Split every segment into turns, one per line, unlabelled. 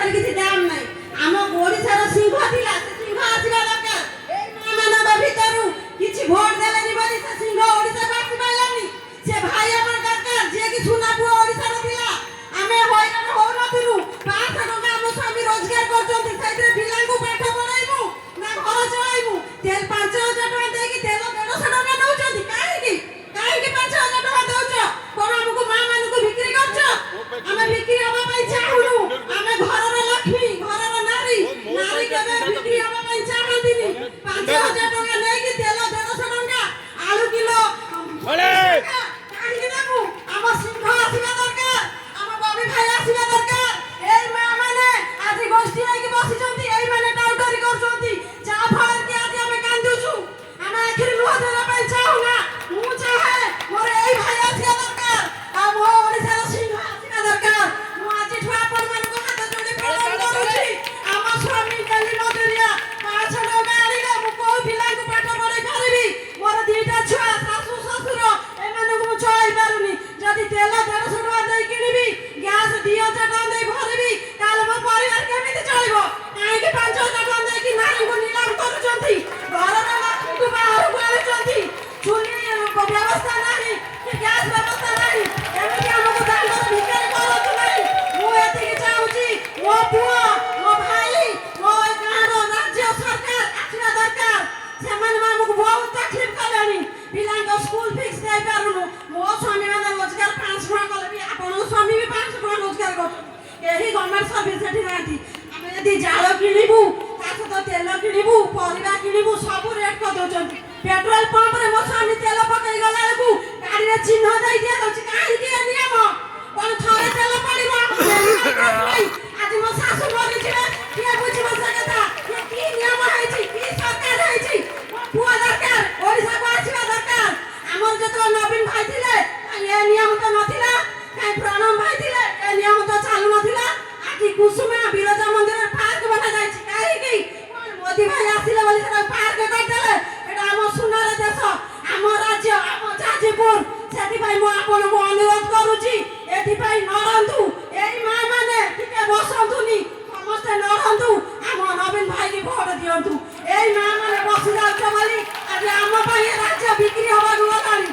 ପଇସାର କିଛି ଦାମ ନାହିଁ। ଆମ ଓଡ଼ିଶାର ସିଂହ ଥିଲା, ସେ ସିଂହ ଆସିବା ଦରକାର। ଏଇ ମାମାନଙ୍କ ଭିତରୁ କିଛି ଭୋଟ ଦେଲେନି ବୋଲି ସେ ସିଂହ ଓଡ଼ିଶାକୁ ଆସିପାରିଲାନି। ସେ ଭାଇ ଆମର ଦରକାର, ଯିଏକି ସୁନା ପୁଅ ଓଡ଼ିଶାର ଥିଲା। ଆମେ ହଇରାଣ ହଉନଥିଲୁ। 500 ଟଙ୍କା ଆମ ସ୍ୱାମୀ ରୋଜଗାର କରୁଛନ୍ତି, ସେଇଥିରେ ପିଲାଙ୍କୁ ପାଠ ପଢ଼ାଇବୁ ନା ଘର ଚଳାଇବୁ? 5,000 ଟଙ୍କା ଦେଇକି ତେଲ 150 ଟଙ୍କା ନେଉଛନ୍ତି। କାହିଁକି କାହିଁକି 5,000 ଟଙ୍କା ଦେଉଛ? କ'ଣ ଆମକୁ ମା ମାନଙ୍କୁ ବିକ୍ରି କରୁଛ? ଆମେ ବିକ୍ରି ହେବା ପାଇଁ ଚାହୁଁନୁ। ଆମେ ଘରର ଲକ୍ଷ୍ମୀ, ଘରର ନାରୀ। ନାରୀ କେବେ ବିକ୍ରି ହେବା ପାଇଁ ଚାହାନ୍ତିନି। 5,000 ଟଙ୍କା ନେଇକି ତେଲ 150 ଟଙ୍କା, ଆଳୁ କିଲୋ କାହିଁକି ଦେବୁ? ଆମ ସିଂହ ଆସିବା ଦରକାର, ଆମ ବବି ଭାଇ ଆସିବା ଦରକାର। ଏଇ ମା ମାନେ ଆଜି ଗୋଷ୍ଠୀ ହେଇକି ବସିଛନ୍ତି, ଏଇମାନେ ଟାଉଟରି କରୁଛନ୍ତି, ଯାହା ଫଳରେ କି ଆଜି ଆମେ କାନ୍ଦୁଛୁ। ଆମେ ଆଖିରେ ଲୁହ ଦେବା ପାଇଁ ଚାହୁଁନା। ମୁଁ ଚାହେଁ ମୋର ଏଇ ଭାଇ ଆସିବା ଦରକାର, ଆଉ ମୋ ଓଡ଼ିଶାର ସିଂହ ଆସିବା ଦରକାର। ମୁଁ ଆଜିଠୁ ଆପଣମାନଙ୍କ ହାତ ଯୋଡ଼ି ପ୍ରଣାମ କରୁଛି। ଆମ ସ୍ୱାମୀ ଡେଲି ମଜୁରିଆ, 500 ଟଙ୍କା ଆଣିଲେ ମୁଁ କୋଉ ପିଲାଙ୍କୁ ପାଠ ପଢ଼େଇ ପାରିବି? ମୋର 2ଟା ଛୁଆ, ଶାଶୁ ଶ୍ୱଶୁର, ଏମାନଙ୍କୁ ମୁଁ ଚଳାଇ ପାରୁନି। ଯଦି ତେଲ 150 ଟଙ୍କା ଦେଇ କିଣିବି, ଗ୍ୟାସ 2,000 ଟଙ୍କା ଦେଇ ଭରିବି, ତାହେଲେ ମୋ ପରିବାର କେମିତି ଚଳିବ? କାହିଁକି 5,000 ଟଙ୍କା ଦେଇକି ନାରୀଙ୍କୁ ନିଲାମ କରୁଛନ୍ତି? ଘରର ଲକ୍ଷ୍ମୀଙ୍କୁ ବାହାରକୁ ଆଣୁଛନ୍ତି। ଚୁଲି ବ୍ୟବସ୍ଥା ନାହିଁ, ଗ୍ୟାସ ବ୍ୟବସ୍ଥା ନାହିଁ, ଏମିତି ଆମକୁ ଦାଣ୍ଡର ଭିତରେ କରନ୍ତୁ ନାହିଁ। ମୁଁ ଏତିକି ଚାହୁଁଛି, ମୋ ପୁଅ, ମୋ ଭାଇ, ମୋ ଗାଁର ରାଜ୍ୟ ସରକାର ଆସିବା ଦରକାର। ସେମାନେ ଆମକୁ ବହୁତ ତକଲିଫ କଲେଣି। ପିଲାଙ୍କ ସ୍କୁଲ ଫିସ୍ ଦେଇପାରୁନୁ। ମୋ ସ୍ୱାମୀ ମାନେ ରୋଜଗାର 500 ଟଙ୍କା କଲେ ବି ଆପଣଙ୍କ ସ୍ୱାମୀ ବି 500 ଟଙ୍କା ରୋଜଗାର କରୁଛନ୍ତି। କେହି ଗଭର୍ଣ୍ଣମେଣ୍ଟ ସର୍ଭିସ ସେଠି ନାହାନ୍ତି। ଆମେ ଯଦି ଜାଳ କିଣିବୁ, ତା ସହିତ ତେଲ କିଣିବୁ, ପରିବା କିଣିବୁ, ସବୁ ରେଟ୍ କରିଦେଉଛନ୍ତି। ପେଟ୍ରୋଲ ପମ୍ପରେ ମୋ ସ୍ୱାମୀ ତେଲ ପକେଇ ଗଲା ବେଳକୁ ଗାଡ଼ିରେ ଚିହ୍ନ ଦେଇ ଦିଆଯାଉଛି। କାହିଁକି ଏ ନିୟମ? କ'ଣ ଥରେ ତେଲ ପଡ଼ିବ? ଆଜି ମୋ ଶାଶୁ ମରିଯିବେ, କିଏ ବୁଝିବ ସେ କଥା? କି ନିୟମ ହେଇଛି? କି ସରକାର ହେଇଛି? ମୋ ପୁଅ ଦରକାର, ଓଡ଼ିଶାକୁ ଆସିବା ଦରକାର। ଆମର ଯେତେବେଳେ ନବୀନ ଭାଇ ଥିଲେ, ଏ ନିୟମ ତ ନଥିଲା। କାହିଁ ପ୍ରଣବ ଭାଇ ଥିଲେ, ଏ ନିୟମ ତ ଚାଲୁ ନଥିଲା। ଆଜି କୁସୁମା ବିରଜା ମନ୍ଦିରରେ ପାର୍କ ବନାଯାଇଛି। କାହିଁକି? ମୋଦି ଭାଇ ଆସିଲେ ବୋଲି ସେଟା ପାର୍କ କରିଦେଲେ। ଏଟା ଆମ ସୁନାର ଦେଶ, ଆମ ରାଜ୍ୟ, ଆମ ଯାଜପୁର। ସେଥିପାଇଁ ମୁଁ ଆପଣଙ୍କୁ ଅନୁରୋଧ କରୁଛି, ଏଥିପାଇଁ ନରନ୍ତୁ। ଏଇ ମା ମାନେ ଟିକେ ବସନ୍ତୁନି, ସମସ୍ତେ ନରନ୍ତୁ। ଆମ ନବୀନ ଭାଇକି ଭୋଟ ଦିଅନ୍ତୁ। ଏଇ ମା ମାନେ ବସି ଯାଉଛ ବୋଲି ଆଜି ଆମ ପାଇଁ ଏ ରାଜ୍ୟ ବିକ୍ରି ହବାକୁ ଗଲାଣି,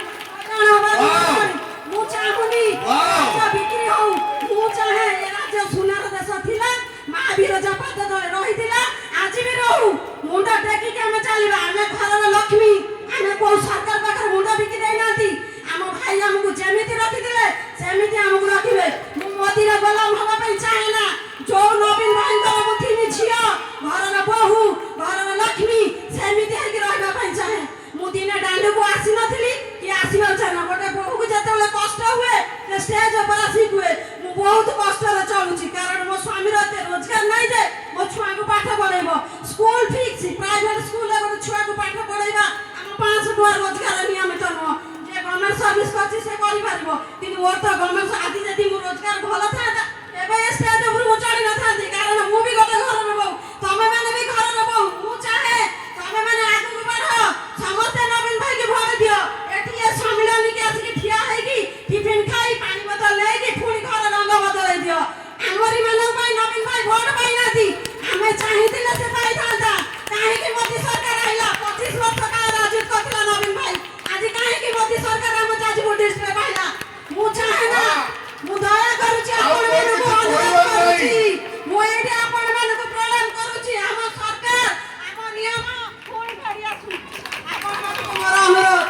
ହବାକୁ ଗଲାଣି। ମୁଁ ଚାହୁଁନି ରାଜ୍ୟ ବିକ୍ରି ହଉ। ମୁଁ ଚାହେଁ ଏ ରାଜ୍ୟ ସୁନାର ଦେଶ ଥିଲା, ମା ବିରଜା ପାଦ ତଳେ ରହିଥିଲା, ଆଜି ବି ରହୁ। ମୁଣ୍ଡ ଟେକିକି ଆମେ ଚାଲିବା। ଆମେ ଘରର ଲକ୍ଷ୍ମୀ। ଆମେ କୋଉ ସରକାର ପାଖରେ ମୁଣ୍ଡ ବିକି ଦେଇନାହାନ୍ତି। ଆମ ଭାଇ ଆମକୁ ଯେମିତି ରଖିଥିଲେ ସେମିତି ଆମକୁ ରଖିବେ। ମୁଁ ମୋଦିର ଗୋଲାମ ହେବା ପାଇଁ ଚାହେଁ ନା। ଯୋଉ ନବୀନ ଭାଇଙ୍କର ମୁଁ 3 ଝିଅ, ଘରର ବୋହୂ, ଘରର ଲକ୍ଷ୍ମୀ, ସେମିତି ହେଇକି ରହିବା ପାଇଁ ଚାହେଁ। ମୁଁ ଦିନେ ଦାଣ୍ଡକୁ ଆସିନଥିଲି କି ଆସିବାକୁ ଚାହେଁ ନା। ଗୋଟେ ବୋହୂକୁ ଯେତେବେଳେ କଷ୍ଟ ହୁଏ, ସେ ଷ୍ଟେଜ ଉପରେ ଆସି କୁହେ ମୁଁ ବହୁତ କଷ୍ଟରେ ଚଳୁଛି, କାରଣ ମୋ ସ୍ୱାମୀର ଏତେ ରୋଜଗାର ନାହିଁ ଯେ ମୋ ଛୁଆଙ୍କୁ ପାଠ ପଢ଼େଇବ। ସ୍କୁଲ ଫିସ୍, ପ୍ରାଇଭେଟ ସ୍କୁଲରେ ଗୋଟେ ଛୁଆକୁ ପାଠ ପଢ଼େଇବା ଆମ 500 ଟଙ୍କା ରୋଜଗାର ନିୟମିତ ନୁହଁ। ଯେ ଗଭର୍ଣ୍ଣମେଣ୍ଟ ସର୍ଭିସ କରିଛି ସେ କରିପାରିବ, କିନ୍ତୁ ମୋର ତ ଗଭର୍ଣ୍ଣମେଣ୍ଟ ଆଜି ଯଦି ମୋ ରୋଜଗାର ଭଲ ଥାନ୍ତା, ଏବେ ଏ ଷ୍ଟେଜ ଉପରୁ ମୁଁ ଚଢ଼ି ନଥାନ୍ତି। କାରଣ ମୁଁ ବି ଗୋଟେ ଘରର ବୋହୂ, ତମେ ମାନେ ବି ଘରର ବୋହୂ। ମୁଁ ଚାହେଁ ତମେ ମାନେ ଆଗକୁ ବଢ, ସମସ୍ତେ ନବୀନ ଭାଇକି ଭୋଟ ଦିଅ। ଏଠି ଏ ସମ୍ମିଳନୀକି ଆସିକି ଠିଆ ହେଇକି ଟିଫିନ ଖାଇ, ପାଣି ବୋତଲ ନେଇକି ପୁଣି ଘର ରଙ୍ଗ ବଦଳେଇ ଦିଅ। ଆମରି ମାନଙ୍କ ପାଇଁ ନବୀନ ଭାଇ ଭୋଟ ପାଇନାହାନ୍ତି। ଆମେ ଚାହିଁଥିଲେ ସେ ପାଇଥାନ୍ତା। କାହିଁକି ମୋଦି ସରକାର ଆଇଲା? 25 ବର୍ଷ କାଳ ରାଜୁତ କରିଥିଲା ନବୀନ ଭାଇ। ଆଜି କାହିଁକି ମୋଦି ସରକାର ଆମ ଯାଜପୁର ଡିଷ୍ଟ୍ରିକ୍ଟରେ ପାଇଲା? ମୁଁ ଚାହେଁ ନା। ମୁଁ ଦୟା କରୁଛି, ଆପଣମାନଙ୍କୁ ଅନୁରୋଧ କରୁଛି। ମୁଁ ଏଇଠି ଆପଣମାନଙ୍କୁ ପ୍ରଣାମ କରୁଛି। ଆମ ସରକାର, ଆମ ନିୟମ ପୁଣି ଫେରି ଆସୁ। ଆପଣମାନଙ୍କୁ ମୋର ଅନୁରୋଧ।